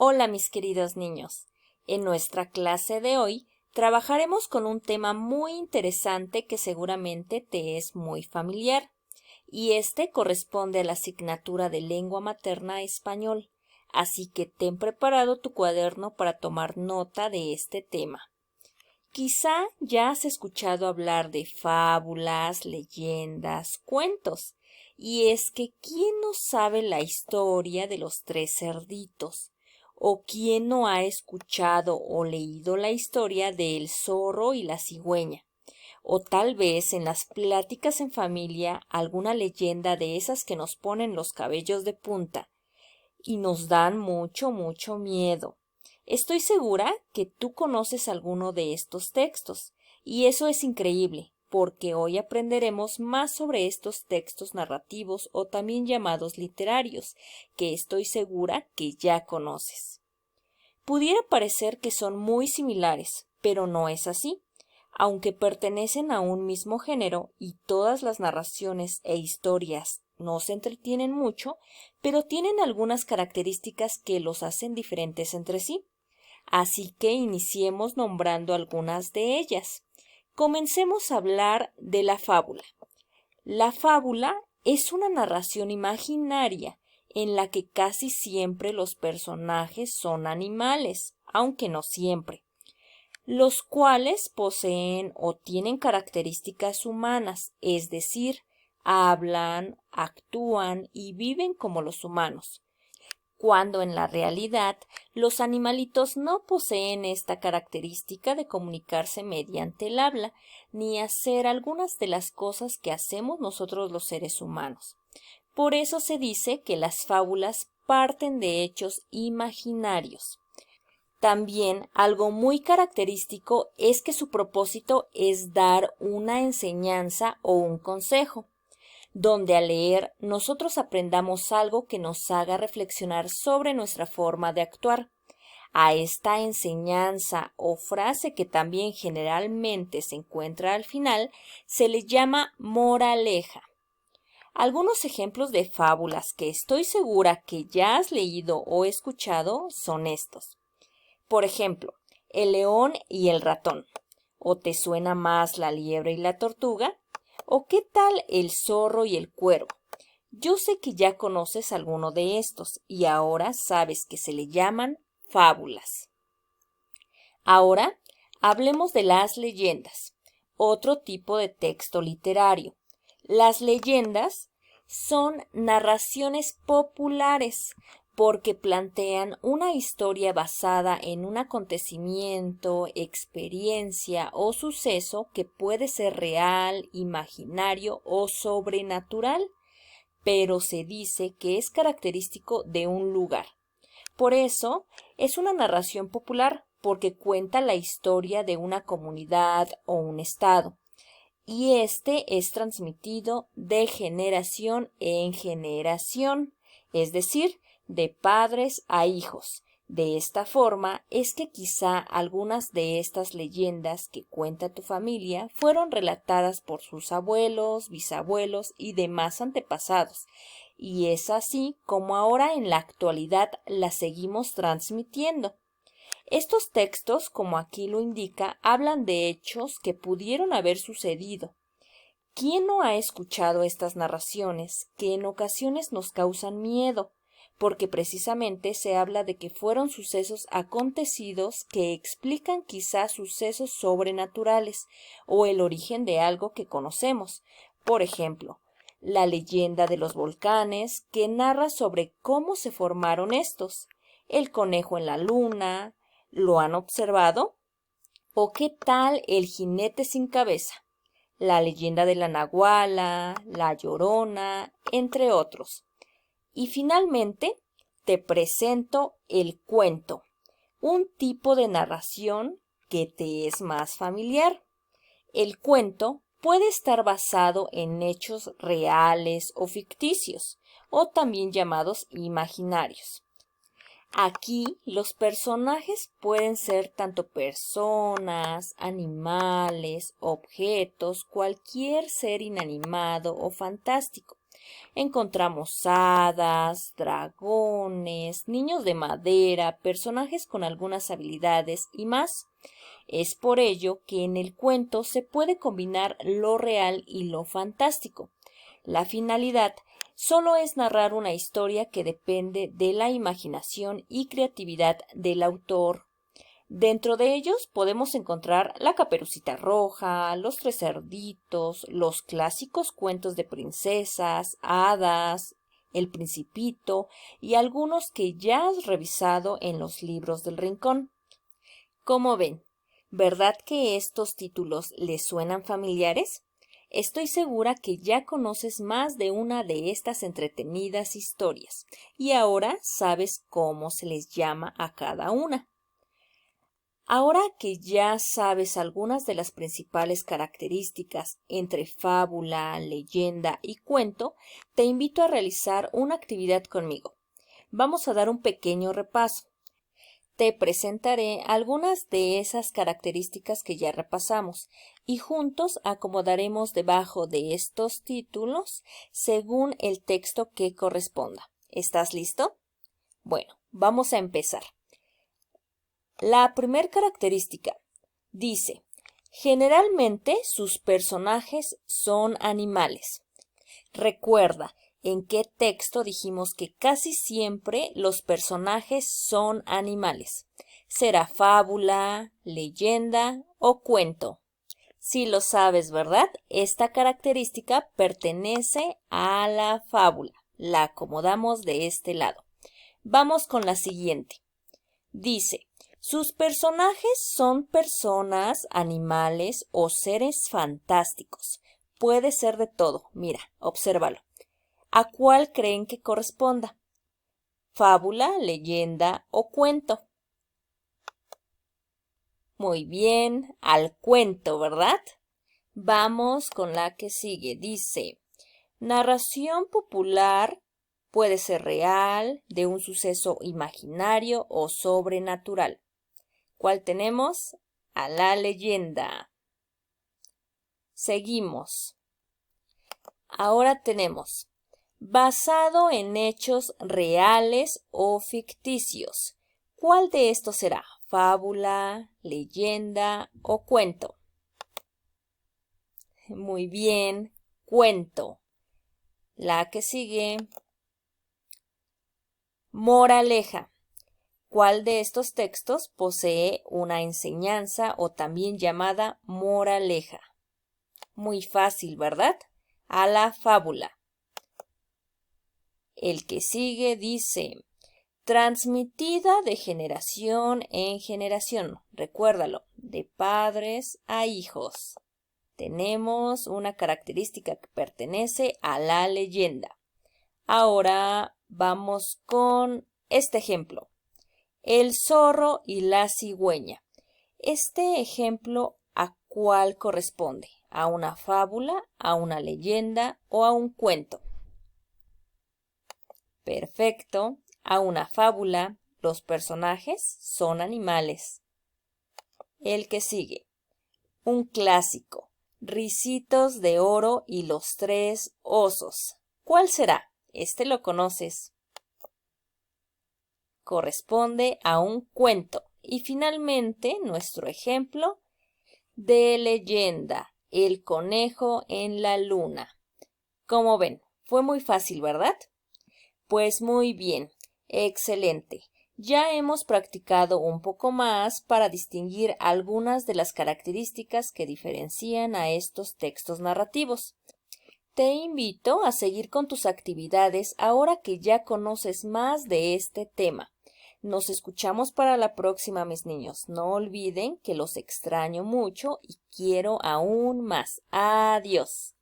Hola mis queridos niños. En nuestra clase de hoy trabajaremos con un tema muy interesante que seguramente te es muy familiar, y este corresponde a la asignatura de lengua materna español, así que ten preparado tu cuaderno para tomar nota de este tema. Quizá ya has escuchado hablar de fábulas, leyendas, cuentos, y es que ¿quién no sabe la historia de los tres cerditos? ¿O quién no ha escuchado o leído la historia del zorro y la cigüeña? O tal vez en las pláticas en familia alguna leyenda de esas que nos ponen los cabellos de punta y nos dan mucho miedo. Estoy segura que tú conoces alguno de estos textos, y eso es increíble, porque hoy aprenderemos más sobre estos textos narrativos o también llamados literarios, que estoy segura que ya conoces. Pudiera parecer que son muy similares, pero no es así. Aunque pertenecen a un mismo género y todas las narraciones e historias no se entretienen mucho, pero tienen algunas características que los hacen diferentes entre sí. Así que iniciemos nombrando algunas de ellas. Comencemos a hablar de la fábula. La fábula es una narración imaginaria en la que casi siempre los personajes son animales, aunque no siempre, los cuales poseen o tienen características humanas, es decir, hablan, actúan y viven como los humanos, cuando en la realidad los animalitos no poseen esta característica de comunicarse mediante el habla, ni hacer algunas de las cosas que hacemos nosotros los seres humanos. Por eso se dice que las fábulas parten de hechos imaginarios. También algo muy característico es que su propósito es dar una enseñanza o un consejo, donde al leer nosotros aprendamos algo que nos haga reflexionar sobre nuestra forma de actuar. A esta enseñanza o frase que también generalmente se encuentra al final se le llama moraleja. Algunos ejemplos de fábulas que estoy segura que ya has leído o escuchado son estos. Por ejemplo, El león y el ratón. ¿O te suena más La liebre y la tortuga? ¿O qué tal El zorro y el cuervo? Yo sé que ya conoces alguno de estos y ahora sabes que se le llaman fábulas. Ahora hablemos de las leyendas, otro tipo de texto literario. Las leyendas son narraciones populares porque plantean una historia basada en un acontecimiento, experiencia o suceso que puede ser real, imaginario o sobrenatural, pero se dice que es característico de un lugar. Por eso es una narración popular, porque cuenta la historia de una comunidad o un estado, y este es transmitido de generación en generación, es decir, de padres a hijos. De esta forma es que quizá algunas de estas leyendas que cuenta tu familia fueron relatadas por sus abuelos, bisabuelos y demás antepasados, y es así como ahora en la actualidad las seguimos transmitiendo. Estos textos, como aquí lo indica, hablan de hechos que pudieron haber sucedido. ¿Quién no ha escuchado estas narraciones que en ocasiones nos causan miedo? Porque precisamente se habla de que fueron sucesos acontecidos que explican quizás sucesos sobrenaturales o el origen de algo que conocemos. Por ejemplo, la leyenda de los volcanes, que narra sobre cómo se formaron estos, el conejo en la luna. ¿Lo han observado? ¿O qué tal el jinete sin cabeza? La leyenda de la Nahuala, la Llorona, entre otros. Y finalmente te presento el cuento, un tipo de narración que te es más familiar. El cuento puede estar basado en hechos reales o ficticios, o también llamados imaginarios. Aquí los personajes pueden ser tanto personas, animales, objetos, cualquier ser inanimado o fantástico. Encontramos hadas, dragones, niños de madera, personajes con algunas habilidades y más. Es por ello que en el cuento se puede combinar lo real y lo fantástico. La finalidad solo es narrar una historia que depende de la imaginación y creatividad del autor. Dentro de ellos podemos encontrar La Caperucita Roja, Los Tres Cerditos, los clásicos cuentos de princesas, hadas, El Principito y algunos que ya has revisado en los libros del Rincón. Como ven, ¿verdad que estos títulos les suenan familiares? Estoy segura que ya conoces más de una de estas entretenidas historias y ahora sabes cómo se les llama a cada una. Ahora que ya sabes algunas de las principales características entre fábula, leyenda y cuento, te invito a realizar una actividad conmigo. Vamos a dar un pequeño repaso. Te presentaré algunas de esas características que ya repasamos y juntos acomodaremos debajo de estos títulos según el texto que corresponda. ¿Estás listo? Bueno, vamos a empezar. La primera característica dice, generalmente sus personajes son animales. Recuerda, ¿en qué texto dijimos que casi siempre los personajes son animales? ¿Será fábula, leyenda o cuento? Si lo sabes, ¿verdad? Esta característica pertenece a la fábula. La acomodamos de este lado. Vamos con la siguiente. Dice, sus personajes son personas, animales o seres fantásticos. Puede ser de todo. Mira, obsérvalo. ¿A cuál creen que corresponda? ¿Fábula, leyenda o cuento? Muy bien, al cuento, ¿verdad? Vamos con la que sigue. Dice, narración popular puede ser real, de un suceso imaginario o sobrenatural. ¿Cuál tenemos? A la leyenda. Seguimos. Ahora tenemos basado en hechos reales o ficticios. ¿Cuál de estos será? ¿Fábula, leyenda o cuento? Muy bien, cuento. La que sigue. Moraleja. ¿Cuál de estos textos posee una enseñanza o también llamada moraleja? Muy fácil, ¿verdad? A la fábula. El que sigue dice, transmitida de generación en generación. Recuérdalo, de padres a hijos. Tenemos una característica que pertenece a la leyenda. Ahora vamos con este ejemplo. El zorro y la cigüeña. Este ejemplo, ¿a cuál corresponde? ¿A una fábula, a una leyenda o a un cuento? Perfecto. A una fábula, los personajes son animales. El que sigue. Un clásico. Ricitos de oro y los tres osos. ¿Cuál será? Este lo conoces. Corresponde a un cuento. Y finalmente, nuestro ejemplo de leyenda, el conejo en la luna. Como ven, fue muy fácil, ¿verdad? Pues muy bien, excelente. Ya hemos practicado un poco más para distinguir algunas de las características que diferencian a estos textos narrativos. Te invito a seguir con tus actividades ahora que ya conoces más de este tema. Nos escuchamos para la próxima, mis niños. No olviden que los extraño mucho y quiero aún más. Adiós.